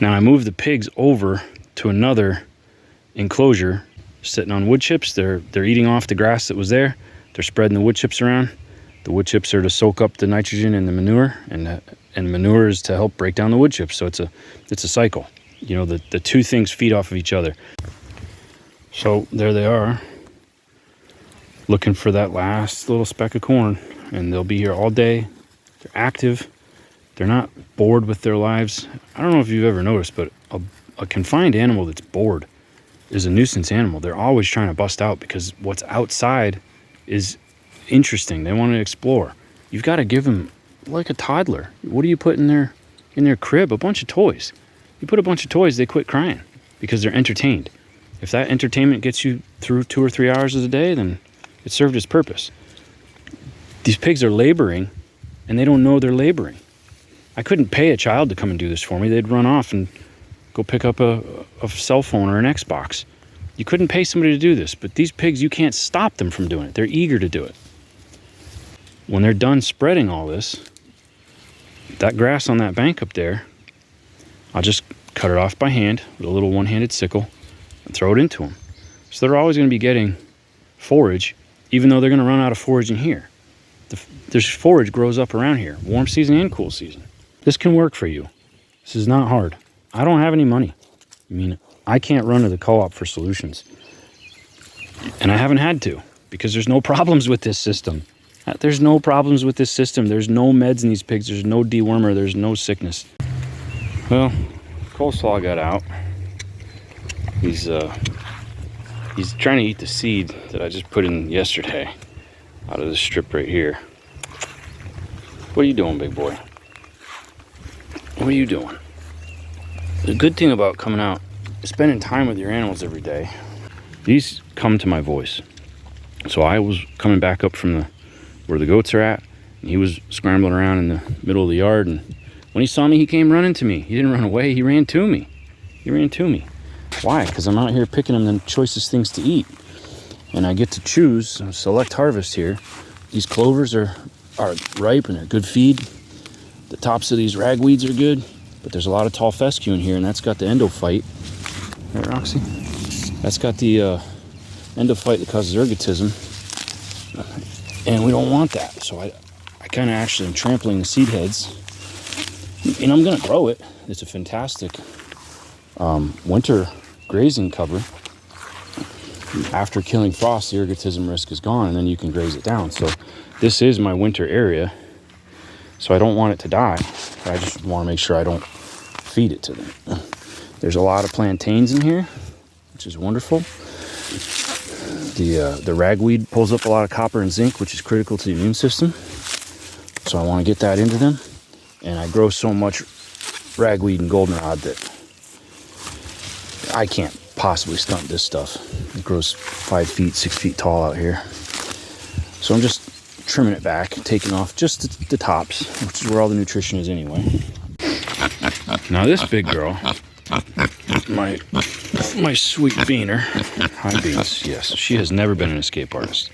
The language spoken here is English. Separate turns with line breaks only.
Now I moved the pigs over to another enclosure, sitting on wood chips. They're eating off the grass that was there. They're spreading the wood chips around. The wood chips are to soak up the nitrogen in the manure, and manure is to help break down the wood chips. So it's a cycle. You know, the two things feed off of each other. So there they are, looking for that last little speck of corn, and they'll be here all day. They're active. They're not bored with their lives. I don't know if you've ever noticed, but a confined animal that's bored is a nuisance animal. They're always trying to bust out because what's outside is interesting. They want to explore. You've got to give them like a toddler. What do you put in their crib? A bunch of toys. You put a bunch of toys, they quit crying because they're entertained. If that entertainment gets you through 2 or 3 hours of the day, then it served its purpose. These pigs are laboring, and they don't know they're laboring. I couldn't pay a child to come and do this for me. They'd run off and go pick up a cell phone or an Xbox. You couldn't pay somebody to do this, but these pigs, you can't stop them from doing it. They're eager to do it. When they're done spreading all this, that grass on that bank up there, I'll just cut it off by hand with a little one-handed sickle and throw it into them. So they're always going to be getting forage, even though they're going to run out of forage in here. There's forage grows up around here, warm season and cool season. This can work for you. This is not hard. I don't have any money. I mean, I can't run to the co-op for solutions. And I haven't had to, because there's no problems with this system. There's no problems with this system. There's no meds in these pigs. There's no dewormer. There's no sickness. Well, Coleslaw got out. He's trying to eat the seed that I just put in yesterday out of this strip right here. What are you doing, big boy? What are you doing? The good thing about coming out, spending time with your animals every day, these come to my voice. So I was coming back up from where the goats are at, and he was scrambling around in the middle of the yard, and when he saw me, he came running to me. He didn't run away, he ran to me. Why? Because I'm out here picking them the choicest things to eat. And I get to choose select harvest here. These clovers are ripe and they're good feed. The tops of these ragweeds are good, but there's a lot of tall fescue in here, and that's got the endophyte. Right, Roxy? That's got the endophyte that causes ergotism. And we don't want that. So I kind of actually am trampling the seed heads. And I'm going to grow it. It's a fantastic winter grazing cover. After killing frost, the ergotism risk is gone, and then you can graze it down. So this is my winter area. So I don't want it to die. I just want to make sure I don't feed it to them. There's a lot of plantains in here, which is wonderful. The ragweed pulls up a lot of copper and zinc, which is critical to the immune system. So I want to get that into them. And I grow so much ragweed and goldenrod that I can't possibly stunt this stuff. It grows 5 feet, 6 feet tall out here. So I'm just trimming it back, taking off just the tops, which is where all the nutrition is anyway. Now this big girl, my sweet beaner, hi Beans, yes, she has never been an escape artist.